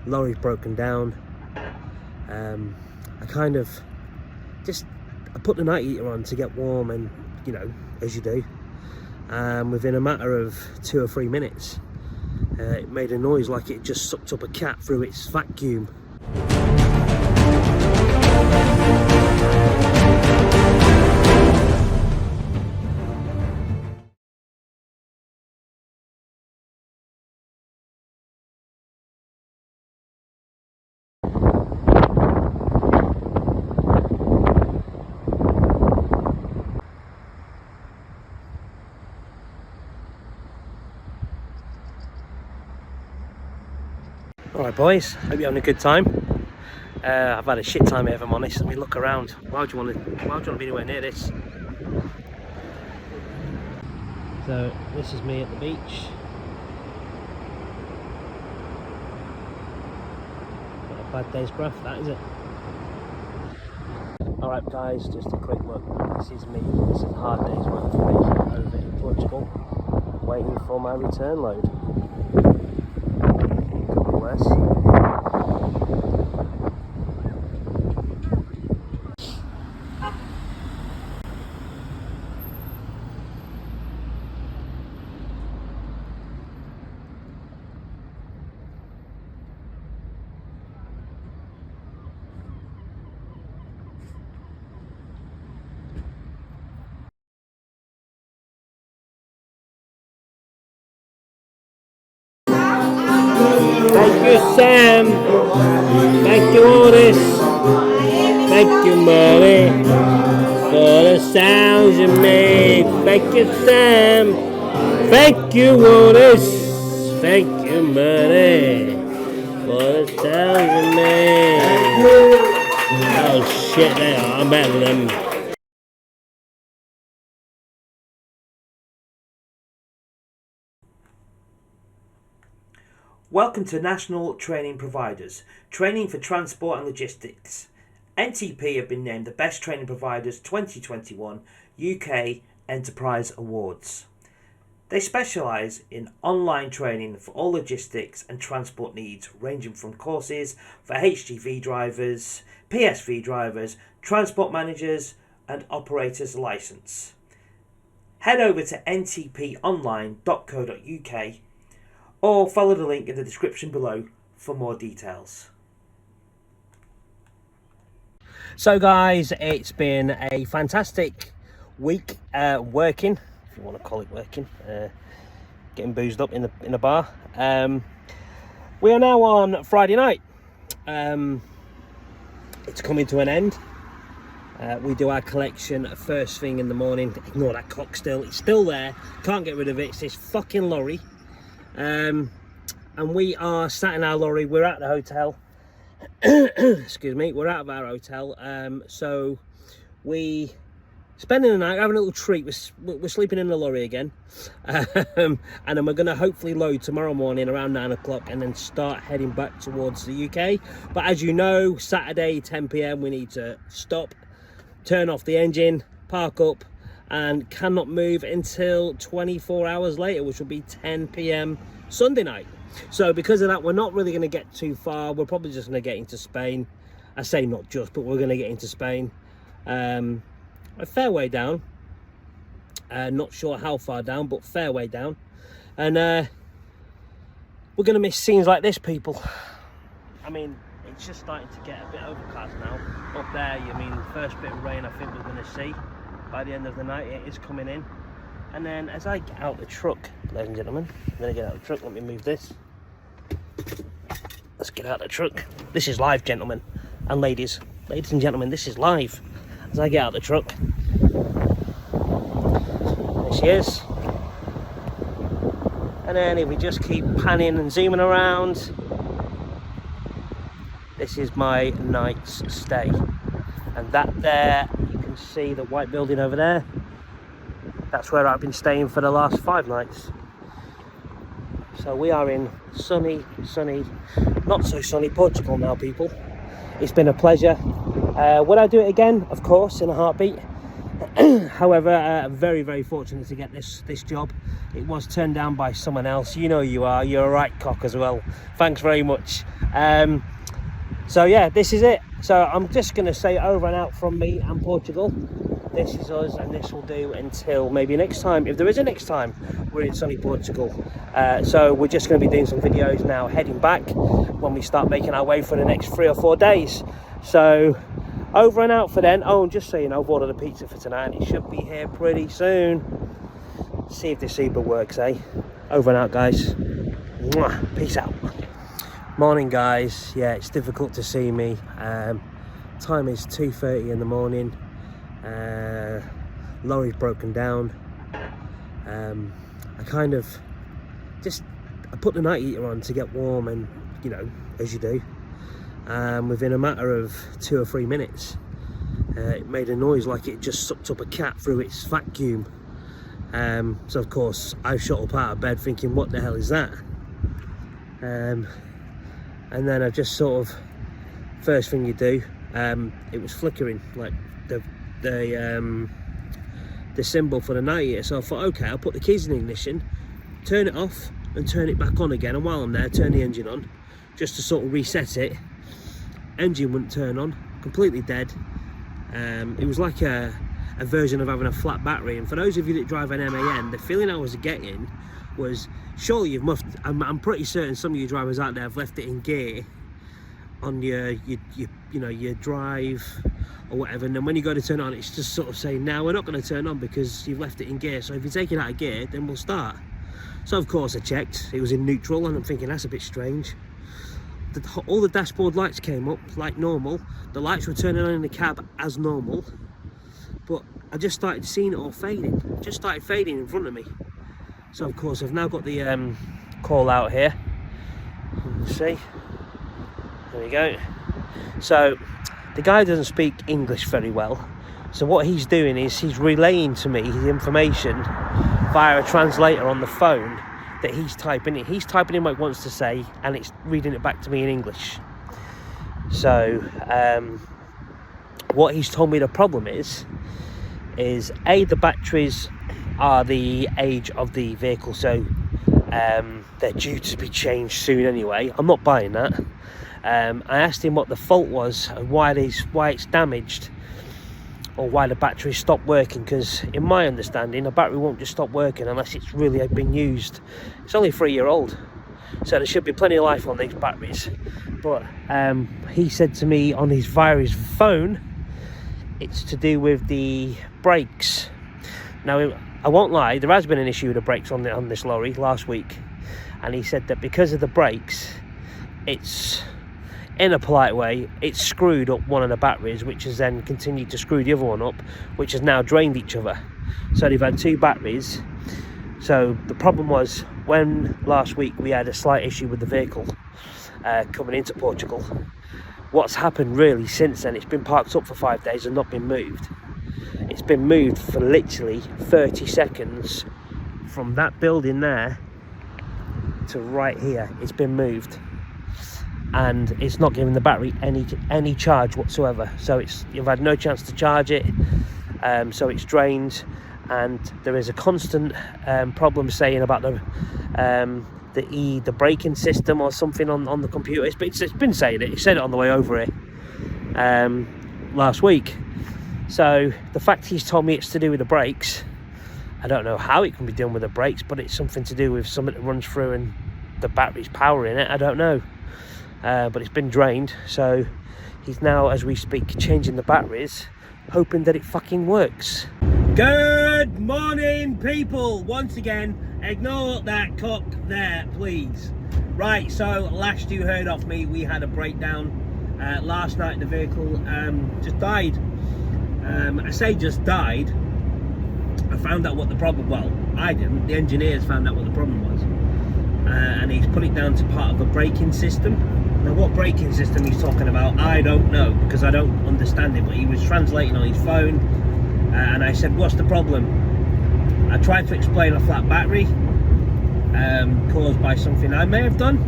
Lorry's broken down. I kind of I put the night heater on to get warm, and you know, as you do, within a matter of 2 or 3 minutes, it made a noise like it just sucked up a cat through its vacuum. Alright boys, hope you're having a good time. I've had a shit time here if I'm honest. I mean, look around. Why would you want to be anywhere near this? So this is me at the beach. Not a bad day's graft, that is it. Alright guys, just a quick look. This is me. This is a hard day's work for me over in Portugal, waiting for my return load. Less. Thank you, Sam. Thank you, Otis. Thank you, Murray, for the sounds you made. Thank you, Sam. Thank you, Otis. Thank you, Murray, for the sounds you made. Oh shit, they are. I'm better than them. Welcome to National Training Providers, training for transport and logistics. NTP have been named the Best Training Providers 2021 UK Enterprise Awards. They specialise in online training for all logistics and transport needs, ranging from courses for HGV drivers, PSV drivers, transport managers and operators licence. Head over to ntponline.co.uk or follow the link in the description below for more details. So guys, it's been a fantastic week working, if you want to call it working, getting boozed up in a bar. We are now on Friday night. It's coming to an end. We do our collection first thing in the morning. Ignore that cock still, it's still there, can't get rid of it. It's this fucking lorry. And we are sat in our lorry. We're at the hotel. Excuse me, we're out of our hotel. So we spending the night having a little treat. We're sleeping in the lorry again, and then we're going to hopefully load tomorrow morning around 9 o'clock and then start heading back towards the UK. But as you know, Saturday 10 p.m. we need to stop, turn off the engine, park up, and cannot move until 24 hours later, which will be 10 p.m. Sunday night. So because of that, we're not really going to get too far. We're probably just going to get into Spain. I say not just, but we're going to get into Spain. A fair way down. Not sure how far down, but fair way down. And we're going to miss scenes like this, people. I mean, it's just starting to get a bit overcast now. Up there, I mean, first bit of rain I think we're going to see. By the end of the night, it is coming in. And then as I get out the truck, ladies and gentlemen, I'm going to get out the truck. Let me move this. Let's get out the truck. This is live, gentlemen and ladies. Ladies and gentlemen, this is live. As I get out the truck. There she is. And then if we just keep panning and zooming around, this is my night's stay. And that there, you can see the white building over there. That's where I've been staying for the last 5 nights. So we are in sunny, not so sunny Portugal now, people. It's been a pleasure. Would I do it again? Of course, in a heartbeat. However, I'm very, very fortunate to get this job. It was turned down by someone else. You know you are. You're a right cock as well. Thanks very much. So yeah, this is it. So I'm just going to say over and out from me and Portugal. This is us, and this will do until maybe next time. If there is a next time, we're in sunny Portugal. So we're just going to be doing some videos now, heading back when we start making our way for the next 3 or 4 days. So over and out for then. Oh, and just so you know, I've ordered a pizza for tonight, and it should be here pretty soon. See if this Uber works, eh? Over and out, guys. Mwah. Peace out. Morning, guys. Yeah, it's difficult to see me. Time is 2:30 in the morning. Lorry's broken down. I kind of I put the night heater on to get warm, and you know, as you do. Within a matter of 2 or 3 minutes, it made a noise like it just sucked up a cat through its vacuum. So of course I shot up out of bed thinking, what the hell is that? And then I just sort of, first thing you do, it was flickering, like the symbol for the night heater. So I thought, okay, I'll put the keys in the ignition, turn it off and turn it back on again, and while I'm there, turn the engine on just to sort of reset it. Engine wouldn't turn on, completely dead. It was like a version of having a flat battery. And for those of you that drive an MAN, the feeling I was getting was, surely you must, I'm pretty certain some of you drivers out there have left it in gear on your drive or whatever, and then when you go to turn it on, it's just sort of saying, no, we're not going to turn on because you've left it in gear, so if you take it out of gear, then we'll start. So of course I checked, it was in neutral, and I'm thinking, that's a bit strange. All the dashboard lights came up like normal, the lights were turning on in the cab as normal, but I just started seeing it all fading. It just started fading in front of me. So of course I've now got the call out here. Let's see, there we go. So the guy doesn't speak English very well, so what he's doing is he's relaying to me the information via a translator on the phone that he's typing in. He's typing in what he wants to say, and it's reading it back to me in English. So what he's told me the problem is A, the batteries are the age of the vehicle, so they're due to be changed soon anyway. I'm not buying that. I asked him what the fault was and why it's damaged, or why the battery stopped working, because in my understanding a battery won't just stop working unless it's really been used. It's only 3-year-old, so there should be plenty of life on these batteries. But he said to me on his via his phone, it's to do with the brakes. Now I won't lie, there has been an issue with the brakes on this lorry last week, and he said that because of the brakes, it's, in a polite way, it's screwed up one of the batteries, which has then continued to screw the other one up, which has now drained each other. So they've had 2 batteries. So the problem was, when last week we had a slight issue with the vehicle coming into Portugal, what's happened really since then, it's been parked up for 5 days and not been moved. It's been moved for literally 30 seconds from that building there to right here. It's been moved, and it's not giving the battery any charge whatsoever. So you've had no chance to charge it, so it's drained, and there is a constant problem saying about the braking system or something on the computer. It's been saying it. It said it on the way over here last week. So the fact he's told me it's to do with the brakes, I don't know how it can be done with the brakes, but it's something to do with something that runs through and the battery's powering it. I don't know. But it's been drained, so he's now, as we speak, changing the batteries, hoping that it fucking works. Good morning, people. Once again, ignore that cock there, please. Right, so last you heard of me, we had a breakdown last night. The vehicle just died. I say just died. I found out what the problem, well, I didn't, the engineers found out what the problem was, and he's put it down to part of a braking system. Now what braking system he's talking about, I don't know, because I don't understand it, but he was translating on his phone, and I said, what's the problem? I tried to explain a flat battery caused by something I may have done,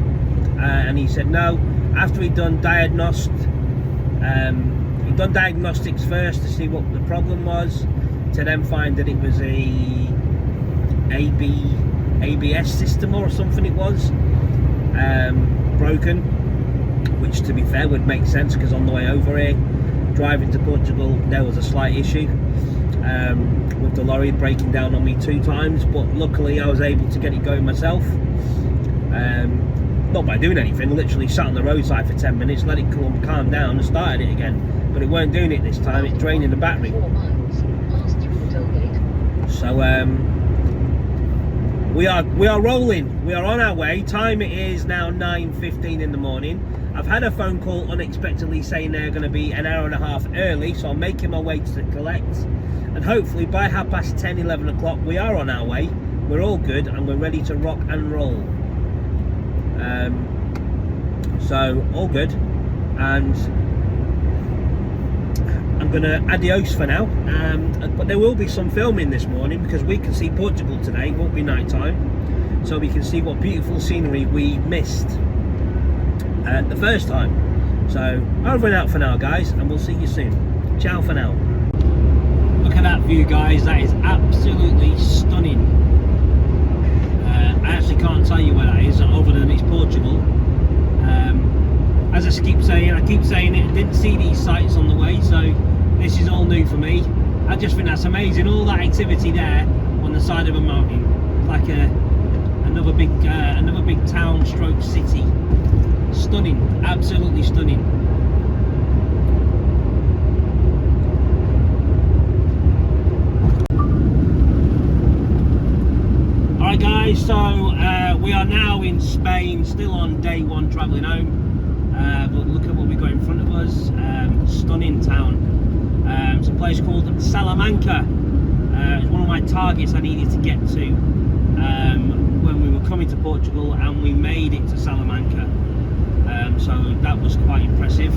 and he said no. After he'd done diagnostics first to see what the problem was, to then find that it was ABS system or something it was, broken, which to be fair would make sense because on the way over here, driving to Portugal, there was a slight issue with the lorry breaking down on me 2 times, but luckily I was able to get it going myself. Not by doing anything, literally sat on the roadside for 10 minutes, let it calm down and started it again, but it weren't doing it this time, it draining the battery. So we are rolling, we are on our way. Time it is now 9:15 in the morning. I've had a phone call unexpectedly saying they're going to be an hour and a half early, so I'm making my way to collect, and hopefully by 10:30, 11 o'clock we are on our way, we're all good and we're ready to rock and roll. So all good, and I'm gonna adios for now, but there will be some filming this morning because we can see Portugal today. It won't be night time, so we can see what beautiful scenery we missed the first time. So over and out for now, guys, and we'll see you soon. Ciao for now. Look at that view, guys, that is absolutely stunning. I actually can't tell you where that is other than it's Portugal. As I keep saying it, I didn't see these sites on the way, so this is all new for me. I just think that's amazing, all that activity there on the side of a mountain, like another big town stroke city. Stunning, absolutely stunning. Alright guys, so we are now in Spain, still on day 1 travelling home, but look at what we've got in front of us. Stunning town. It's a place called Salamanca. It's one of my targets I needed to get to when we were coming to Portugal, and we made it to Salamanca. So that was quite impressive.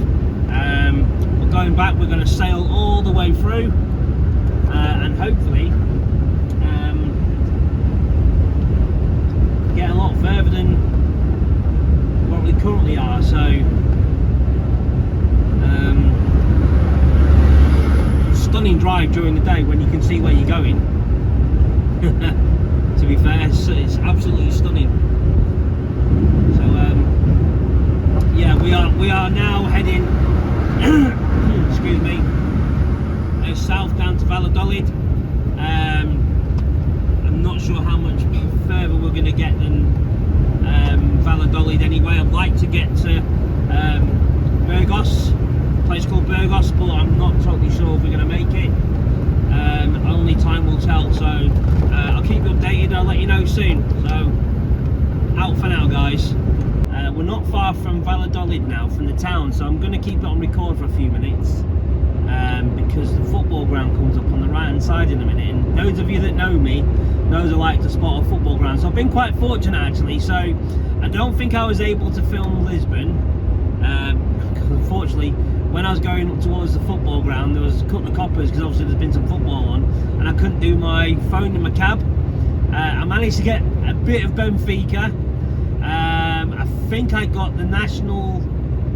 But going back, we're going to sail all the way through, and hopefully get a lot further than what we currently are. So stunning drive during the day when you can see where you're going. To be fair, it's absolutely stunning. So yeah, we are now heading excuse me, south down to Valladolid. I'm not sure how much further we're going to get than Valladolid anyway. I'd like to get to Burgos, a place called Burgos, but I'm not totally sure if we're going to make it. Only time will tell, so I'll keep you updated, I'll let you know soon. So out for now, guys. We're not far from Valladolid now, from the town, so I'm going to keep it on record for a few minutes, because the football ground comes up on the right hand side in a minute, and those of you that know me knows I like to spot a football ground, so I've been quite fortunate actually. So I don't think I was able to film Lisbon, because unfortunately when I was going up towards the football ground there was a couple of coppers, because obviously there's been some football on, and I couldn't do my phone in my cab. I managed to get a bit of Benfica. I think I got the national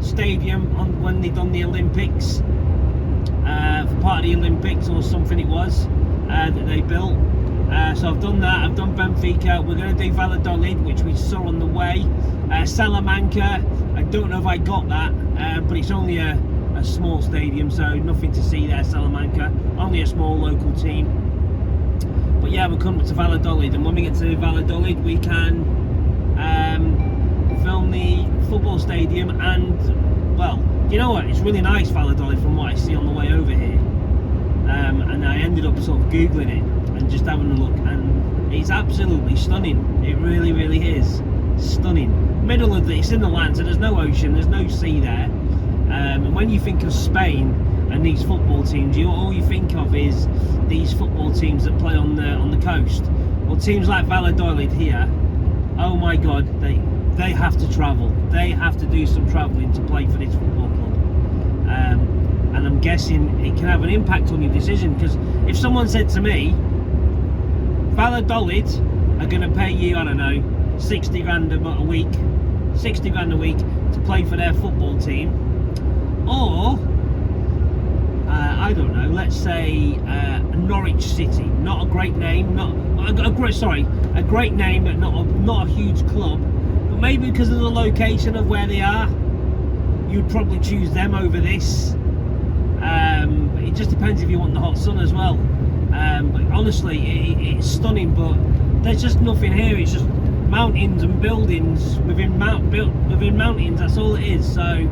stadium on when they done the Olympics, for part of the Olympics or something it was, that they built. So I've done that, I've done Benfica. We're going to do Valladolid, which we saw on the way. Salamanca, I don't know if I got that, but it's only a small stadium, so nothing to see there. Salamanca, only a small local team. But yeah, we're coming to Valladolid, and when we get to Valladolid we can film the football stadium. And well, you know what, it's really nice, Valladolid, from what I see on the way over here. And I ended up sort of googling it and just having a look, and it's absolutely stunning. It really, really is stunning. Middle of it's in the land, so there's no ocean, there's no sea there. And when you think of Spain and these football teams, all you think of is these football teams that play on the coast. Well, teams like Valladolid here, oh my God, they have to travel. They have to do some travelling to play for this football club. And I'm guessing it can have an impact on your decision, because if someone said to me, Valladolid are going to pay you, I don't know, 60 grand a week to play for their football team, or I don't know, let's say Norwich City, not a great name, a great name, but not a huge club, but maybe because of the location of where they are, you'd probably choose them over this. It just depends if you want the hot sun as well. But honestly, it's stunning, but there's just nothing here. It's just mountains and buildings within mountains. That's all it is. So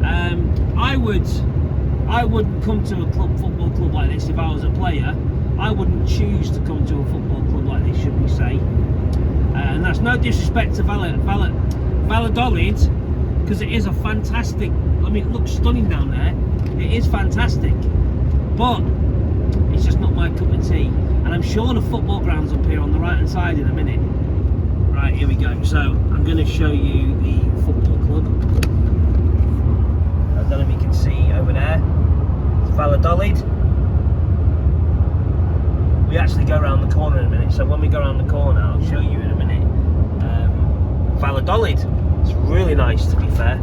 I wouldn't come to a football club like this if I was a player. I wouldn't choose to come to a football club like this, should we say? And that's no disrespect to Valladolid, because it is a fantastic. I mean, it looks stunning down there. It is fantastic, but it's just not my cup of tea. And I'm sure the football ground's up here on the right hand side in a minute. Right, here we go. So I'm going to show you the football club. I don't know if you can see over there. It's Valladolid. We actually go around the corner in a minute. So when we go around the corner, I'll show you in a minute. Valladolid. It's really nice, to be fair.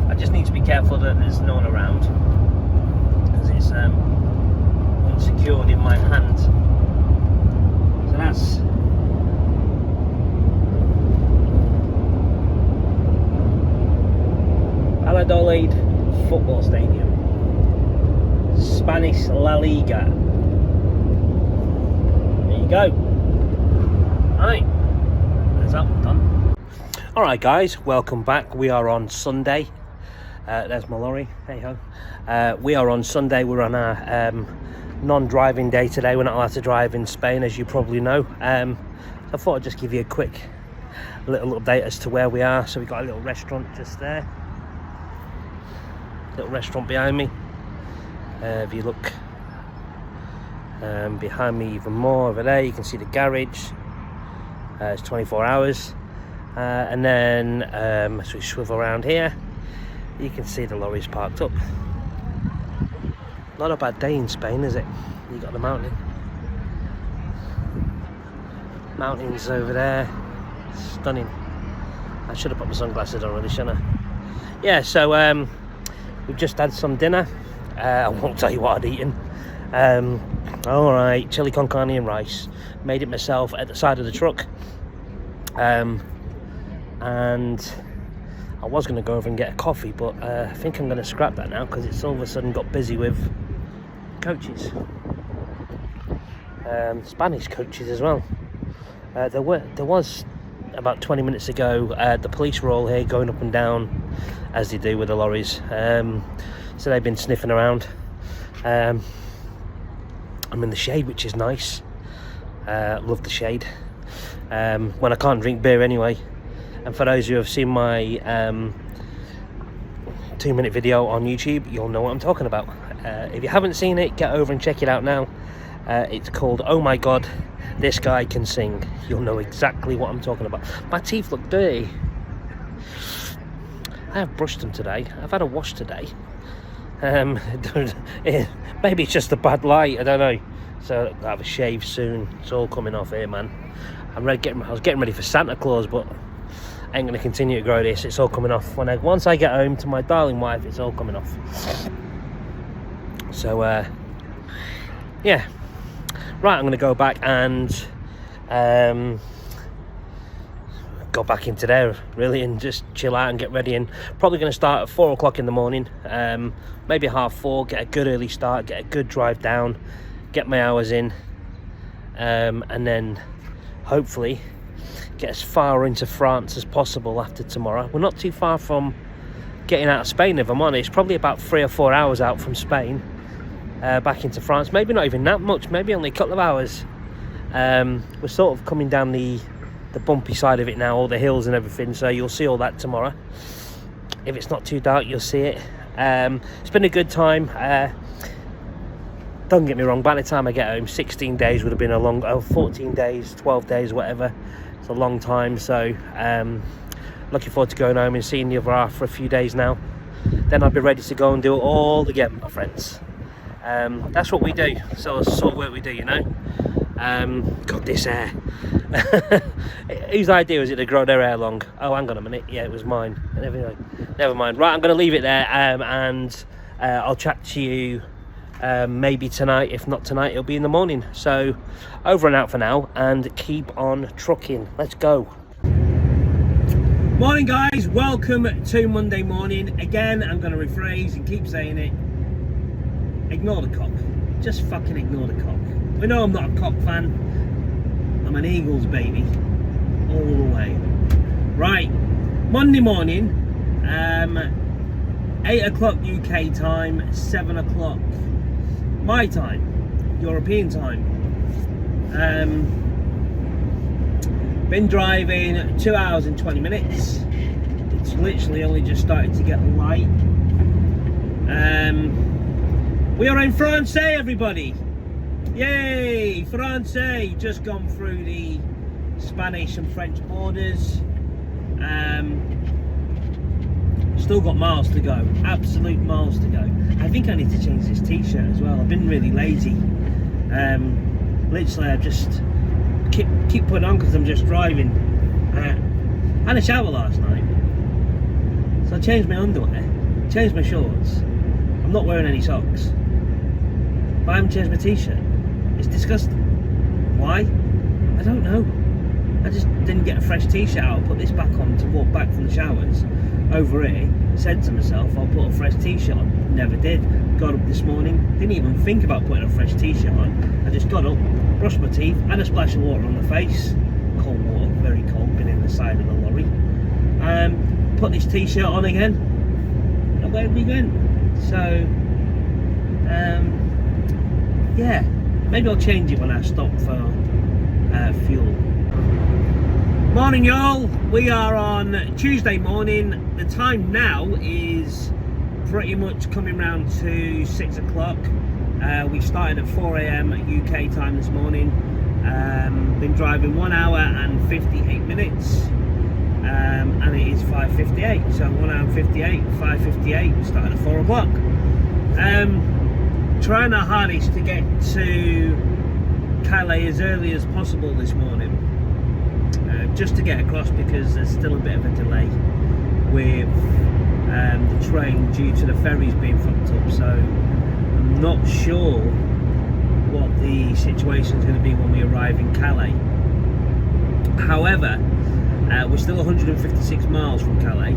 I just need to be careful that there's no one around, because it's unsecured in my hand. So that's Valladolid Football Stadium, Spanish La Liga. There you go. Right, that's that one done. Alright guys, welcome back. We are on Sunday. There's my lorry, hey ho. We are on Sunday. We're on our non-driving day today. We're not allowed to drive in Spain, as you probably know. So I thought I'd just give you a quick little update as to where we are. So we've got a little restaurant just there. Little restaurant behind me. If you look behind me even more over there, you can see the garage. It's 24 hours. And then as we swivel around here, you can see the lorries parked up. Not a bad day in Spain, is it? You got the mountains over there. Stunning. I should have put my sunglasses on really, shouldn't I? Yeah, so we've just had some dinner. I won't tell you what I'd eaten. Alright, chili con carne and rice. Made it myself at the side of the truck. And I was going to go over and get a coffee, but I think I'm going to scrap that now, because it's all of a sudden got busy with coaches. Spanish coaches as well. There was about 20 minutes ago, the police were all here going up and down, as they do with the lorries. So they've been sniffing around. I'm in the shade, which is nice. Love the shade. When I can't drink beer anyway. And for those who have seen my 2-minute video on YouTube, you'll know what I'm talking about. If you haven't seen it, get over and check it out now. It's called Oh My God, This Guy Can Sing. You'll know exactly what I'm talking about. My teeth look dirty. I have brushed them today. I've had a wash today. Maybe it's just a bad light, I don't know. So I'll have a shave soon. It's all coming off here, man. I was getting ready for Santa Claus, but I ain't going to continue to grow this. It's all coming off. Once I get home to my darling wife, it's all coming off. So, yeah. Right, I'm going to go back and go back into there, really, and just chill out and get ready. And probably going to start at 4 o'clock in the morning, maybe 4:30, get a good early start, get a good drive down, get my hours in, and then hopefully get as far into France as possible after tomorrow. We're not too far from getting out of Spain, if I'm honest. Probably about 3 or 4 hours out from Spain, back into France. Maybe not even that much, maybe only a couple of hours. We're sort of coming down the bumpy side of it now, all the hills and everything, so you'll see all that tomorrow. If it's not too dark, you'll see it. It's been a good time. Don't get me wrong, by the time I get home, 16 days would have been a long, 14 days, 12 days, whatever. It's a long time, so looking forward to going home and seeing the other half for a few days now. Then I'll be ready to go and do it all again, my friends. That's what we do, sort of work we do, you know. God, this hair. Whose idea was it to grow their hair long? Oh, hang on a minute. Yeah, it was mine. Never mind. Right, I'm going to leave it there, and I'll chat to you maybe tonight. If not tonight, it'll be in the morning. So over and out for now, and keep on trucking. Let's go. Morning guys, welcome to Monday morning. Again, I'm going to rephrase and keep saying it. Ignore the cock. Just fucking ignore the cock. We know I'm not a cock fan. I'm an Eagles baby all the way. Right, Monday morning, 8 o'clock UK time, 7 o'clock my time, European time. Been driving 2 hours and 20 minutes. It's literally only just started to get light. We are in France, everybody. Yay, France. Just gone through the Spanish and French borders. Still got miles to go, absolute miles to go. I think I need to change this t-shirt as well. I've been really lazy. Literally I just keep putting on because I'm just driving. I had a shower last night, so I changed my underwear, changed my shorts. I'm not wearing any socks, but I haven't changed my t-shirt. It's disgusting. Why? I don't know. I just didn't get a fresh t-shirt out. I put this back on to walk back from the showers over here. Said to myself, I'll put a fresh t-shirt on. Never did. Got up this morning, didn't even think about putting a fresh t-shirt on. I just got up, brushed my teeth, had a splash of water on the face. Cold water, very cold, been in the side of the lorry. Put this t-shirt on again, and away we went. So, yeah, maybe I'll change it when I stop for fuel. Morning y'all, we are on Tuesday morning. The time now is pretty much coming round to 6 o'clock. We started at 4 AM UK time this morning. Been driving 1 hour and 58 minutes, and it is 5:58. So 1 hour and 58, 5:58. We started at 4 o'clock. Trying our hardest to get to Calais as early as possible this morning, just to get across, because there's still a bit of a delay with the train due to the ferries being fucked up. So I'm not sure what the situation is going to be when we arrive in Calais. However, we're still 156 miles from Calais,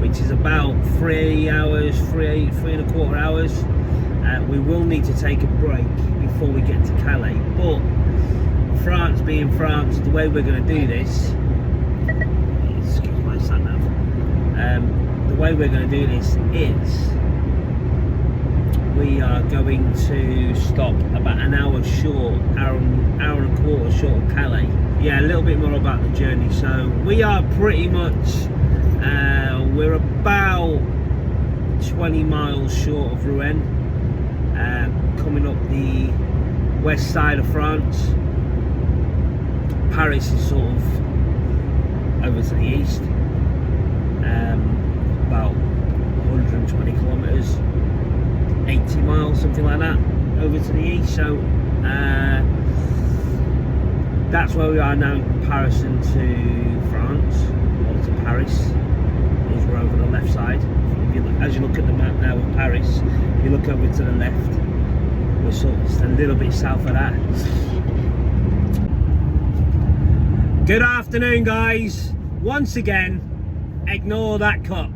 which is about 3 hours, three and a quarter hours. We will need to take a break before we get to Calais, but France being France, the way we're going to do this, excuse my sat nav, the way we're going to do this is we are going to stop about an hour short, hour and a quarter short of Calais. Yeah, a little bit more about the journey. So we are pretty much, we're about 20 miles short of Rouen, coming up the west side of France. Paris is sort of over to the east, about 120 kilometres, 80 miles, something like that, over to the east. So that's where we are now in comparison to France, or to Paris, is we're over the left side. If you look, as you look at the map now of Paris, if you look over to the left, we're sort of just a little bit south of that. Good afternoon guys, once again, ignore that cock,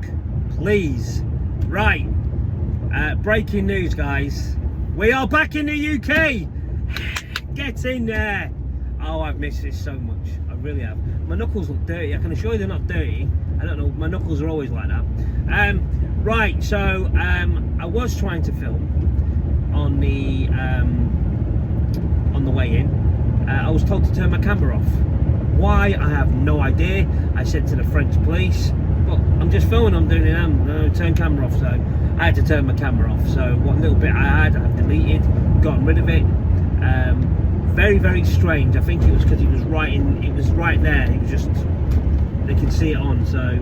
please. Right, breaking news guys, we are back in the UK. Get in there. Oh, I've missed this so much, I really have. My knuckles look dirty, I can assure you they're not dirty. I don't know, my knuckles are always like that. Right, so I was trying to film on the way in. I was told to turn my camera off. Why? I have no idea. I said to the French police, but I'm just filming, I'm doing it now. No, turn camera off. So I had to turn my camera off. So what little bit I had, I've deleted, gotten rid of it. Very, very strange. I think it was because it was right there. It was just, they could see it on. So